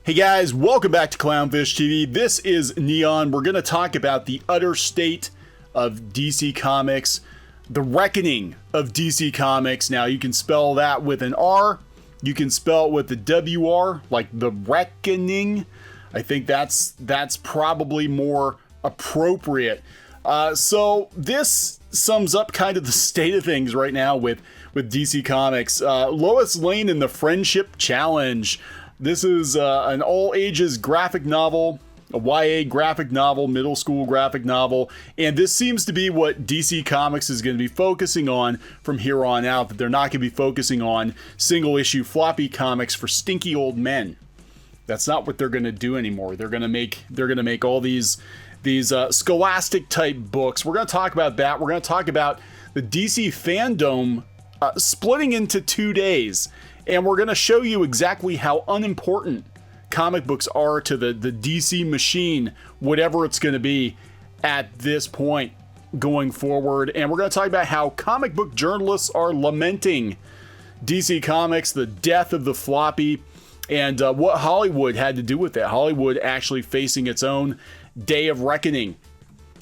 Hey guys, welcome back to Clownfish TV. This is Kneon. We're going to talk about the utter state of DC Comics, the reckoning of DC Comics. Now, you can spell that with an R. You can spell it with the WR, like the reckoning. I think that's probably more appropriate. So this sums up kind of the state of things right now with DC Comics. Lois Lane and the Friendship Challenge. This is an all-ages graphic novel, a YA graphic novel, middle school graphic novel, and this seems to be what DC Comics is going to be focusing on from here on out, that they're not going to be focusing on single-issue floppy comics for stinky old men. That's not what they're going to do anymore. They're going to make all these scholastic type books. We're going to talk about that. We're going to talk about the DC Fandome splitting into 2 days. And we're going to show you exactly how unimportant comic books are to the DC machine, whatever it's going to be at this point going forward. And we're going to talk about how comic book journalists are lamenting DC Comics, the death of the floppy, and what Hollywood had to do with that. Hollywood actually facing its own day of reckoning.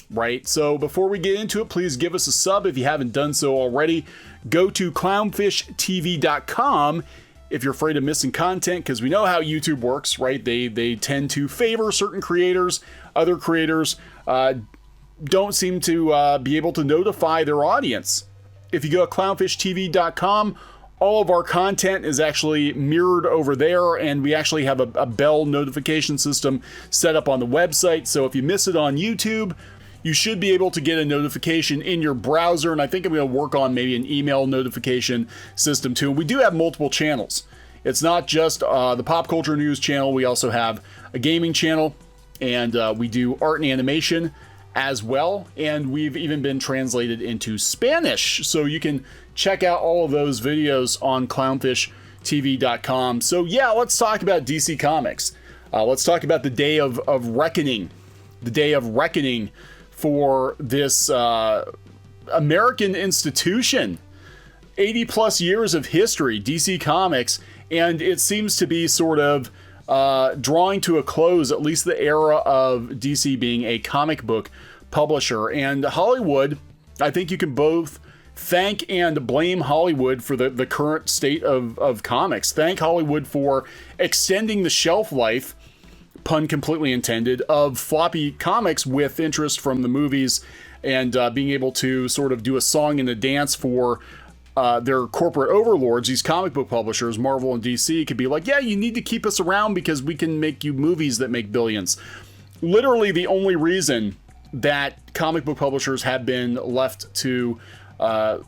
Right, so before we get into it, please give us a sub if you haven't done so already. Go to clownfishtv.com if you're afraid of missing content, because we know how YouTube works, right? They tend to favor certain creators. Other creators don't seem to be able to notify their audience. If you go to clownfishtv.com, all of our content is actually mirrored over there, and we actually have a bell notification system set up on the website. So if you miss it on YouTube, you should be able to get a notification in your browser, and I think I'm going to work on maybe an email notification system too. And we do have multiple channels. It's not just the pop culture news channel. We also have a gaming channel, and we do art and animation as well. And we've even been translated into Spanish, so you can check out all of those videos on clownfishtv.com. So yeah, let's talk about DC Comics. Let's talk about the day of reckoning. The day of reckoning for this American institution. 80 plus years of history, DC Comics, and it seems to be sort of drawing to a close, at least the era of DC being a comic book publisher. And Hollywood, I think you can both thank and blame Hollywood for the current state of comics. Thank Hollywood for extending the shelf life, pun completely intended, of floppy comics with interest from the movies, and being able to sort of do a song and a dance for their corporate overlords. These comic book publishers, Marvel and DC, could be like, yeah, you need to keep us around because we can make you movies that make billions. Literally the only reason that comic book publishers have been left to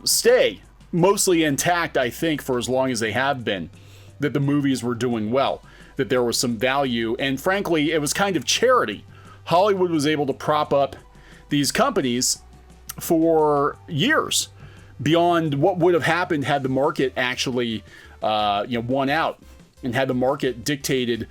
stay mostly intact, I think, for as long as they have been, that the movies were doing well, that there was some value, and frankly, it was kind of charity. Hollywood was able to prop up these companies for years beyond what would have happened had the market actually, won out, and had the market dictated,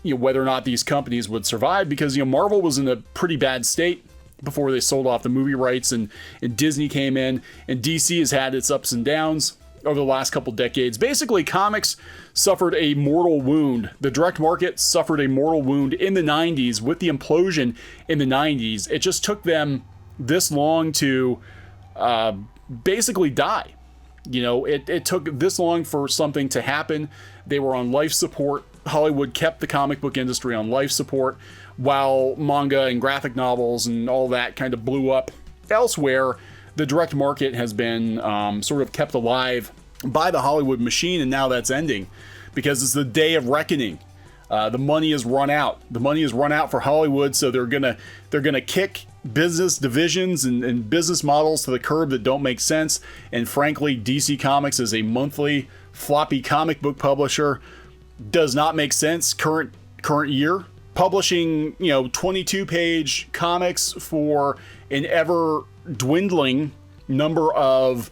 whether or not these companies would survive. Because Marvel was in a pretty bad state before they sold off the movie rights, and Disney came in, and DC has had its ups and downs over the last couple decades. Basically, comics suffered a mortal wound. The direct market suffered a mortal wound in the 90s with the implosion in the 90s. It just took them this long to basically die. It took this long for something to happen. They were on life support. Hollywood kept the comic book industry on life support, while manga and graphic novels and all that kind of blew up elsewhere. The direct market has been sort of kept alive by the Hollywood machine, and now that's ending because it's the day of reckoning. The money has run out. The money has run out for Hollywood, so they're gonna kick business divisions and business models to the curb that don't make sense. And frankly, DC Comics is a monthly floppy comic book publisher. Does not make sense current year. Publishing 22-page comics for an ever dwindling number of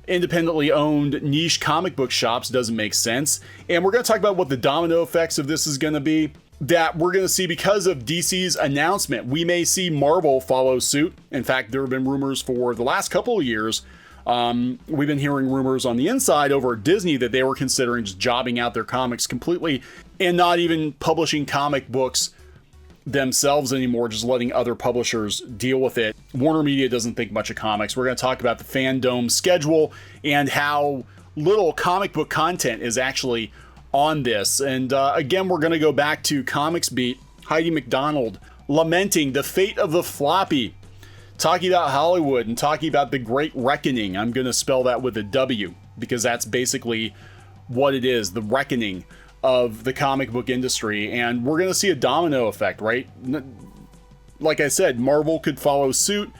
independently owned niche comic book shops doesn't make sense. And we're going to talk about what the domino effects of this is going to be, that we're going to see because of DC's announcement. We may see Marvel follow suit. In fact, there have been rumors for the last couple of years We've been hearing rumors on the inside over at Disney that they were considering just jobbing out their comics completely and not even publishing comic books themselves anymore, just letting other publishers deal with it. WarnerMedia doesn't think much of comics. We're going to talk about the Fandome schedule and how little comic book content is actually on this. And again, we're going to go back to Comics Beat, Heidi McDonald lamenting the fate of the floppy, talking about Hollywood and talking about the Great Reckoning. I'm going to spell that with a W because that's basically what it is, the reckoning of the comic book industry. And we're going to see a domino effect, right? Like I said, Marvel could follow suit,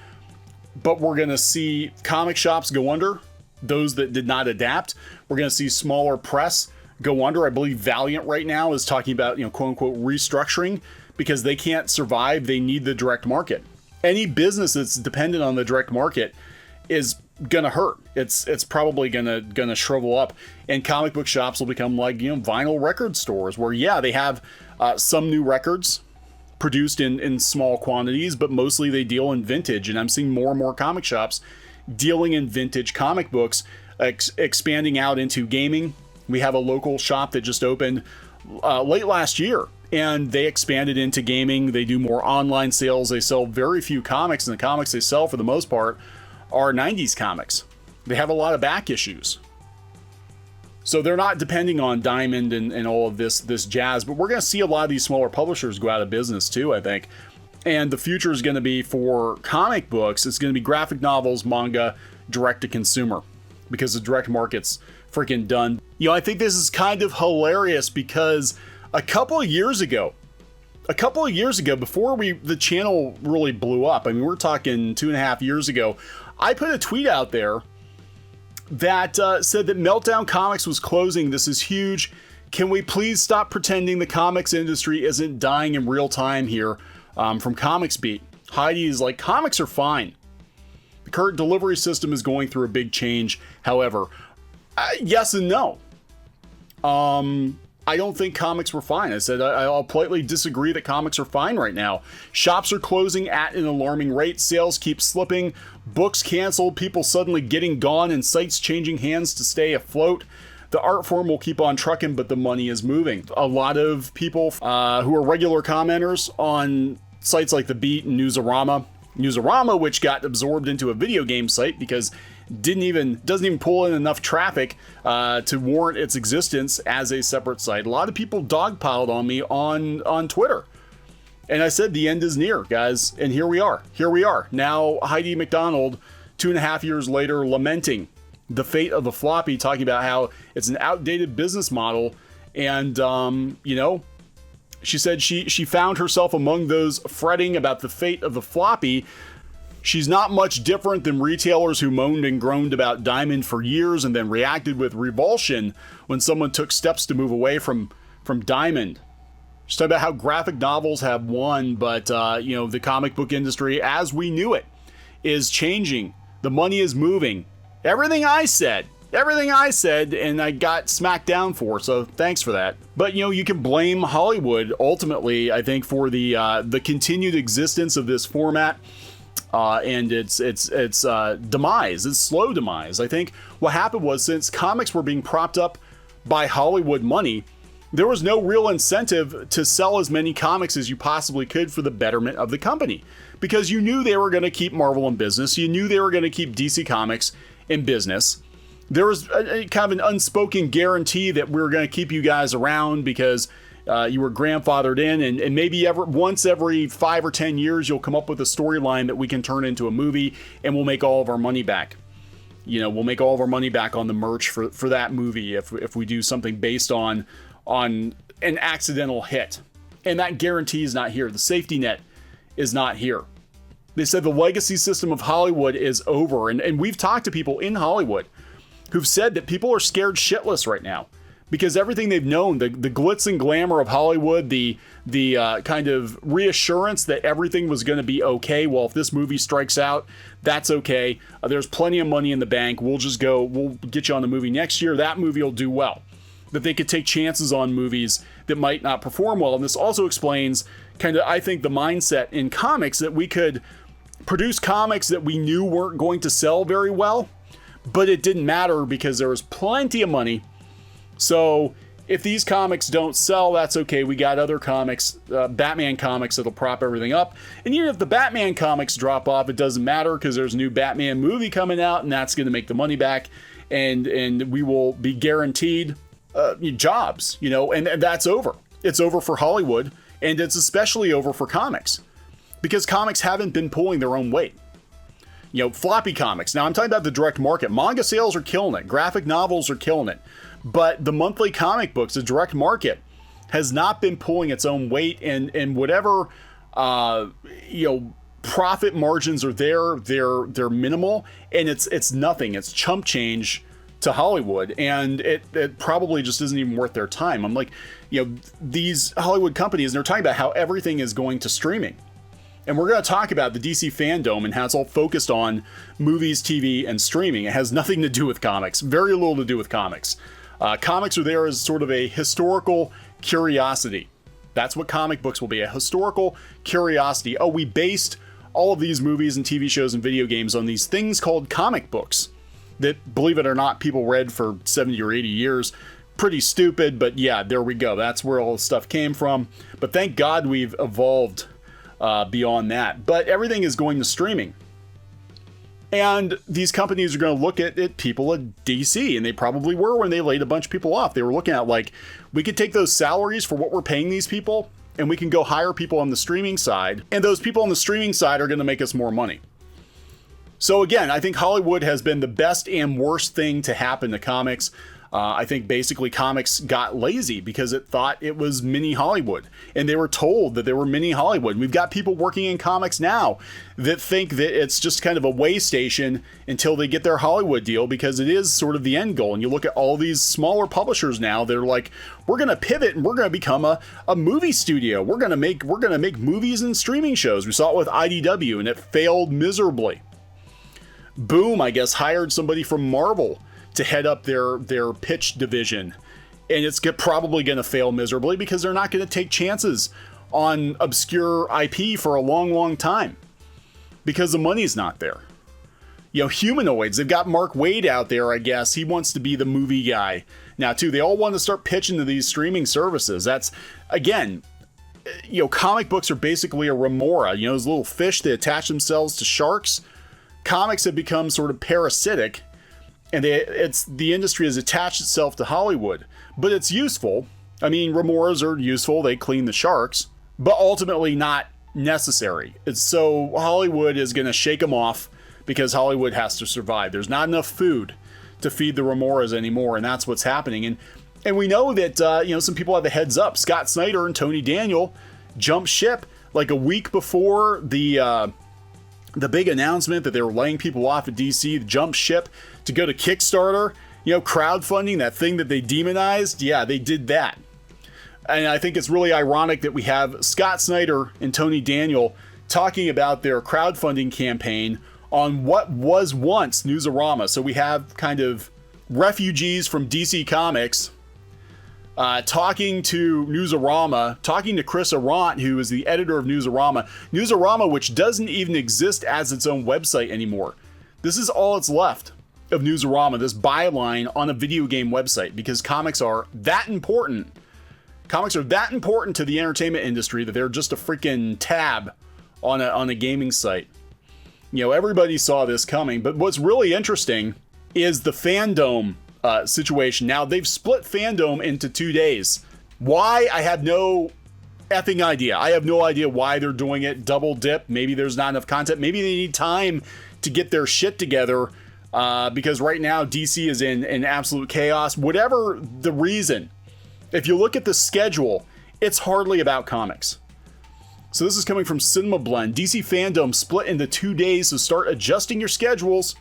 but we're going to see comic shops go under, those that did not adapt. We're going to see smaller press go under. I believe Valiant right now is talking about, quote unquote, restructuring because they can't survive. They need the direct market. Any business that's dependent on the direct market is gonna hurt. It's probably gonna shrivel up, and comic book shops will become like vinyl record stores where they have some new records produced in small quantities, but mostly they deal in vintage. And I'm seeing more and more comic shops dealing in vintage comic books, expanding out into gaming. We have a local shop that just opened late last year, and they expanded into gaming. They do more online sales. They sell very few comics, and the comics they sell for the most part are 90s comics. They have a lot of back issues. So they're not depending on Diamond and all of this jazz, but we're going to see a lot of these smaller publishers go out of business too, I think. And the future is going to be for comic books. It's going to be graphic novels, manga, direct to consumer, because the direct market's freaking done. I think this is kind of hilarious because a couple of years ago, before the channel really blew up, I mean, we're talking 2.5 years ago, I put a tweet out there that said that Meltdown Comics was closing. This is huge. Can we please stop pretending the comics industry isn't dying in real time here? From Comics Beat. Heidi is like, comics are fine. The current delivery system is going through a big change. However, yes and no. I don't think comics were fine. I said I'll politely disagree that comics are fine right now. Shops are closing at an alarming rate. Sales keep slipping. Books canceled. People suddenly getting gone and sites changing hands to stay afloat. The art form will keep on trucking, but the money is moving. A lot of people who are regular commenters on sites like The Beat and Newsarama, which got absorbed into a video game site because doesn't even pull in enough traffic to warrant its existence as a separate site. A lot of people dogpiled on me on Twitter. And I said the end is near, guys. And here we are. Now Heidi McDonald, 2.5 years later, lamenting the fate of the floppy, talking about how it's an outdated business model. And, she said she found herself among those fretting about the fate of the floppy. She's not much different than retailers who moaned and groaned about Diamond for years and then reacted with revulsion when someone took steps to move away from Diamond. She's talking about how graphic novels have won, but, the comic book industry, as we knew it, is changing. The money is moving. Everything I said, and I got smacked down for, so thanks for that. But, you can blame Hollywood, ultimately, I think, for the continued existence of this format and its demise, its slow demise. I think what happened was, since comics were being propped up by Hollywood money, there was no real incentive to sell as many comics as you possibly could for the betterment of the company, because you knew they were going to keep Marvel in business. You knew they were going to keep DC Comics in business. There was a kind of an unspoken guarantee that we were going to keep you guys around because you were grandfathered in, and maybe once every 5 or 10 years, you'll come up with a storyline that we can turn into a movie, and we'll make all of our money back. We'll make all of our money back on the merch for that movie if we do something based on an accidental hit. And that guarantee is not here. The safety net is not here. They said the legacy system of Hollywood is over, and we've talked to people in Hollywood who've said that people are scared shitless right now because everything they've known, the glitz and glamour of Hollywood, the kind of reassurance that everything was going to be okay. Well, if this movie strikes out, that's okay. There's plenty of money in the bank. We'll get you on the movie next year. That movie will do well. That they could take chances on movies that might not perform well. And this also explains kind of, I think, the mindset in comics that we could produce comics that we knew weren't going to sell very well, but it didn't matter because there was plenty of money. So if these comics don't sell, that's okay. We got other comics, Batman comics, that'll prop everything up. And even if the Batman comics drop off, it doesn't matter because there's a new Batman movie coming out, and that's going to make the money back, and we will be guaranteed jobs, you know, and that's over. It's over for Hollywood, and it's especially over for comics because comics haven't been pulling their own weight. You know, floppy comics. Now I'm talking about the direct market. Manga sales are killing it. Graphic novels are killing it. But the monthly comic books, the direct market, has not been pulling its own weight, and whatever you know, profit margins are there, they're minimal, and it's nothing. It's chump change to Hollywood, and it probably just isn't even worth their time. I'm like, you know, these Hollywood companies, and they're talking about how everything is going to streaming. And we're going to talk about the DC Fandome and how it's all focused on movies, TV, and streaming. It has nothing to do with comics. Very little to do with comics. Comics are there as sort of a historical curiosity. That's what comic books will be, a historical curiosity. Oh, we based all of these movies and TV shows and video games on these things called comic books that, believe it or not, people read for 70 or 80 years. Pretty stupid, but yeah, there we go. That's where all this stuff came from. But thank God we've evolved beyond that. But everything is going to streaming. And these companies are going to look at people at DC, and they probably were when they laid a bunch of people off. They were looking at, like, we could take those salaries for what we're paying these people, and we can go hire people on the streaming side, and those people on the streaming side are going to make us more money. So again, I think Hollywood has been the best and worst thing to happen to comics. I think basically comics got lazy because it thought it was mini Hollywood, and they were told that they were mini Hollywood. We've got people working in comics now that think that it's just kind of a way station until they get their Hollywood deal, because it is sort of the end goal. And you look at all these smaller publishers now, they're like, we're going to pivot and we're going to become a movie studio. We're going to make movies and streaming shows. We saw it with IDW, and it failed miserably. Boom, I guess, hired somebody from Marvel to head up their pitch division, and it's probably going to fail miserably because they're not going to take chances on obscure IP for a long time because the money's not there. You know, humanoids, they've got Mark Waid out there, I guess. He wants to be the movie guy now too. They all want to start pitching to these streaming services. That's, again, you know, comic books are basically a remora, you know, those little fish that attach themselves to sharks. Comics have become sort of parasitic, and the industry has attached itself to Hollywood, but it's useful. I mean, remoras are useful. They clean the sharks, but ultimately not necessary. It's so Hollywood is going to shake them off because Hollywood has to survive. There's not enough food to feed the remoras anymore, and that's what's happening. And we know that, you know, some people have a heads up. Scott Snyder and Tony Daniel jumped ship like a week before the big announcement that they were laying people off at DC, jumped ship to go to Kickstarter, you know, crowdfunding, that thing that they demonized. Yeah, they did that. And I think it's really ironic that we have Scott Snyder and Tony Daniel talking about their crowdfunding campaign on what was once Newsarama. So we have kind of refugees from DC Comics talking to Newsarama, talking to Chris Arant, who is the editor of Newsarama. Newsarama, which doesn't even exist as its own website anymore. This is all that's left of Newsarama, this byline on a video game website, because comics are that important. Comics are that important to the entertainment industry that they're just a freaking tab on a gaming site. You know, everybody saw this coming, but what's really interesting is the Fandome situation. Now, they've split Fandome into 2 days. Why? I have no effing idea. I have no idea why they're doing it. Double dip. Maybe there's not enough content. Maybe they need time to get their shit together, because right now DC is in absolute chaos. Whatever the reason, if you look at the schedule, it's hardly about comics. So this is coming from Cinema Blend. DC Fandome split into 2 days, so start adjusting your schedules.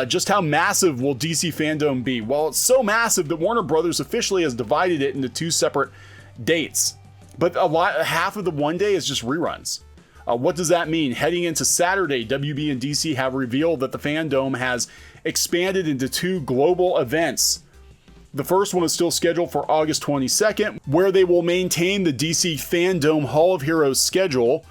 Just how massive will DC Fandome be? Well, it's so massive that Warner Brothers officially has divided it into 2 separate dates. But half of the one day is just reruns. What does that mean? Heading into Saturday, WB and DC have revealed that the Fandome has expanded into 2 global events. The first one is still scheduled for August 22nd, where they will maintain the DC Fandome Hall of Heroes schedule.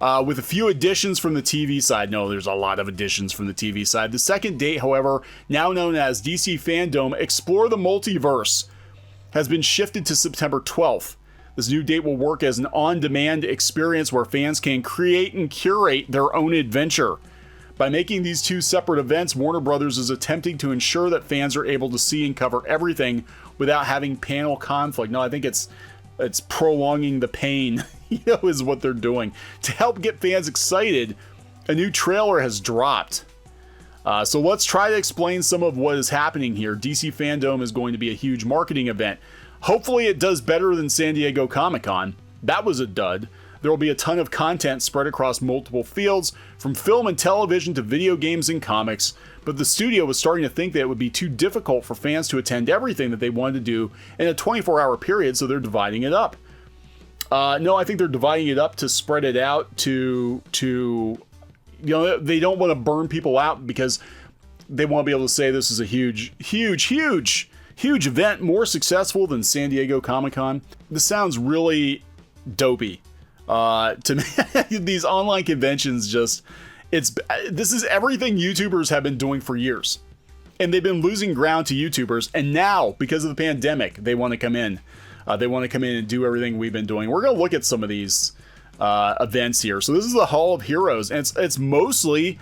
with a few additions from the TV side. No, there's a lot of additions from the TV side. The second date, however, now known as DC Fandome Explore the Multiverse, has been shifted to September 12th. This new date will work as an on-demand experience where fans can create and curate their own adventure. By making these two separate events, Warner Brothers is attempting to ensure that fans are able to see and cover everything without having panel conflict. No, I think it's prolonging the pain, is what they're doing. To help get fans excited, a new trailer has dropped. So let's try to explain some of what is happening here. DC Fandome is going to be a huge marketing event. Hopefully it does better than San Diego Comic-Con. That was a dud. There will be a ton of content spread across multiple fields, from film and television to video games and comics, but the studio was starting to think that it would be too difficult for fans to attend everything that they wanted to do in a 24-hour period, so they're dividing it up. No, I think they're dividing it up to spread it out to they don't want to burn people out because they want to be able to say this is a huge event, more successful than San Diego Comic-Con. This sounds really dopey. To me, these online conventions this is everything YouTubers have been doing for years. And they've been losing ground to YouTubers. And now, because of the pandemic, they want to come in. They want to come in and do everything we've been doing. We're going to look at some of these events here. So this is the Hall of Heroes, and it's mostly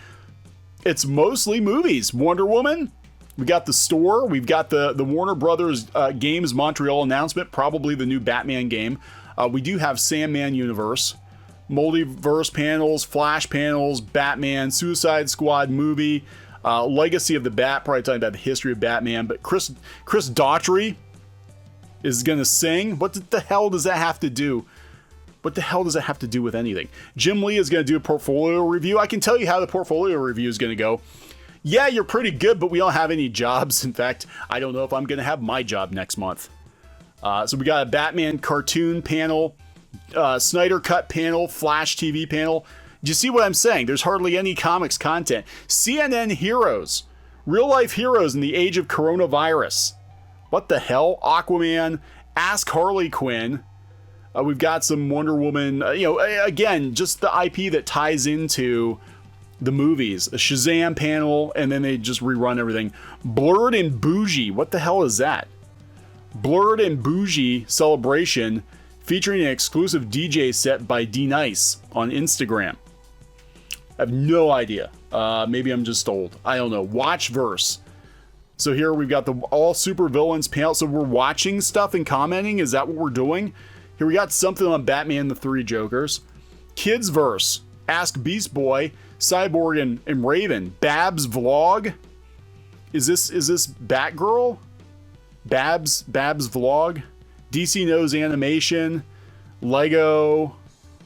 movies. Wonder Woman. We got the store. We've got the Warner Brothers Games Montreal announcement, probably the new Batman game. We do have Sandman Universe, Multiverse panels, Flash panels, Batman, Suicide Squad movie, Legacy of the Bat, probably talking about the history of Batman. But Chris Daughtry is going to sing. What the hell does that have to do? What the hell does that have to do with anything? Jim Lee is going to do a portfolio review. I can tell you how the portfolio review is going to go. Yeah, you're pretty good, but we don't have any jobs. In fact, I don't know if I'm going to have my job next month. So we got a Batman cartoon panel, Snyder Cut panel, Flash TV panel. Do you see what I'm saying? There's hardly any comics content. CNN Heroes, real life heroes in the age of coronavirus. What the hell? Aquaman, Ask Harley Quinn. We've got some Wonder Woman, again, just the IP that ties into the movies. A Shazam panel, and then they just rerun everything. Blurred and Bougie. What the hell is that? Blurred and Bougie celebration featuring an exclusive DJ set by D Nice on Instagram. I have no idea. Maybe I'm just old. I don't know. Watchverse. So here we've got the all super villains panel. So we're watching stuff and commenting. Is that what we're doing? Here we got something on Batman the Three Jokers. Kidsverse. Ask Beast Boy, Cyborg and Raven. Babs Vlog. Is this Batgirl? Babs Vlog. DC Knows Animation. Lego.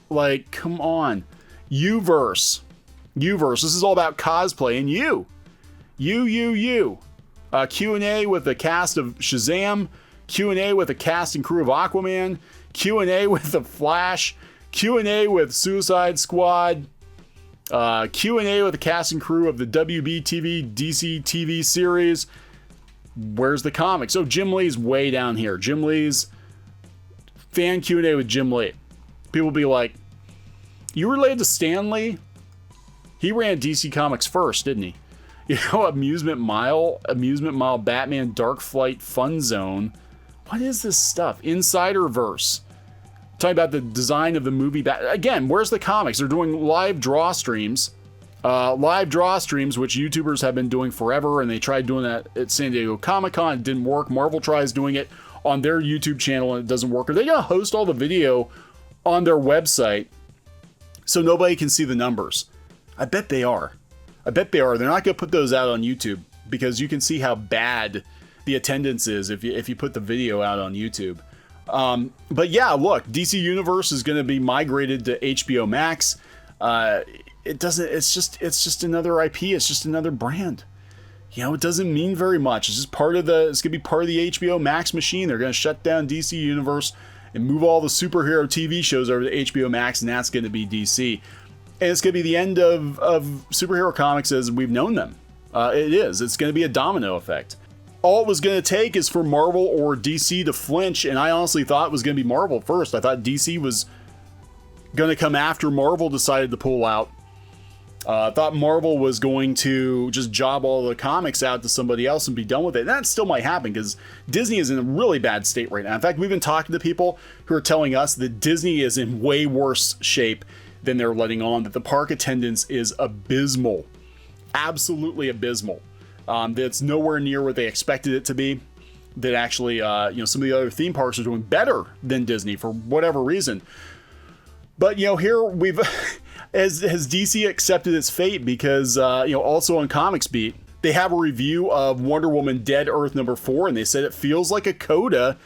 Like, come on. Uverse. This is all about cosplay and you. Q&A with the cast of Shazam. Q&A with the cast and crew of Aquaman. Q&A with the Flash. Q&A with Suicide Squad. Q&A with the cast and crew of the WB-TV DC TV series. Where's the comics? Oh, Jim Lee's way down here. Jim Lee's fan Q&A with Jim Lee. People will be like, you related to Stan Lee? He ran DC Comics first, didn't he? Amusement Mile, Batman, Dark Flight, Fun Zone. What is this stuff? Insiderverse. Talking about the design of the movie. Again, where's the comics? They're doing live draw streams. Which YouTubers have been doing forever, and they tried doing that at San Diego Comic-Con. It didn't work. Marvel tries doing it on their YouTube channel, and it doesn't work. Are they going to host all the video on their website so nobody can see the numbers? I bet they are. They're not going to put those out on YouTube because you can see how bad the attendance is if you put the video out on YouTube. But yeah, look, DC Universe is going to be migrated to HBO Max. It's just another IP. It's just another brand. It doesn't mean very much. It's just it's going to be part of the HBO Max machine. They're going to shut down DC Universe and move all the superhero TV shows over to HBO Max, and that's going to be DC. And it's going to be the end of superhero comics as we've known them. It is. It's going to be a domino effect. All it was going to take is for Marvel or DC to flinch, and I honestly thought it was going to be Marvel first. I thought DC was going to come after Marvel decided to pull out. Thought Marvel was going to just job all the comics out to somebody else and be done with it. And that still might happen because Disney is in a really bad state right now. In fact, we've been talking to people who are telling us that Disney is in way worse shape than they're letting on, that the park attendance is abysmal, absolutely abysmal. That's nowhere near what they expected it to be. That actually, some of the other theme parks are doing better than Disney for whatever reason. But, here we've... Has DC accepted its fate because, also on Comics Beat, they have a review of Wonder Woman Dead Earth #4, and they said it feels like a coda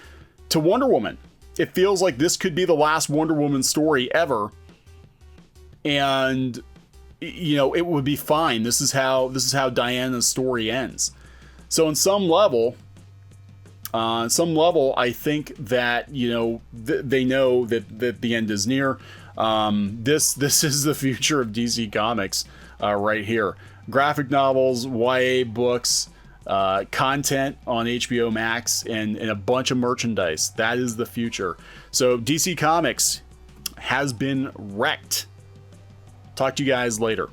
to Wonder Woman. It feels like this could be the last Wonder Woman story ever. And, it would be fine. This is how Diana's story ends. So on some level, I think that, they know that the end is near. This is the future of DC Comics right here. Graphic novels, YA books, content on HBO Max, and a bunch of merchandise. That is the future. So DC Comics has been wrecked. Talk to you guys later.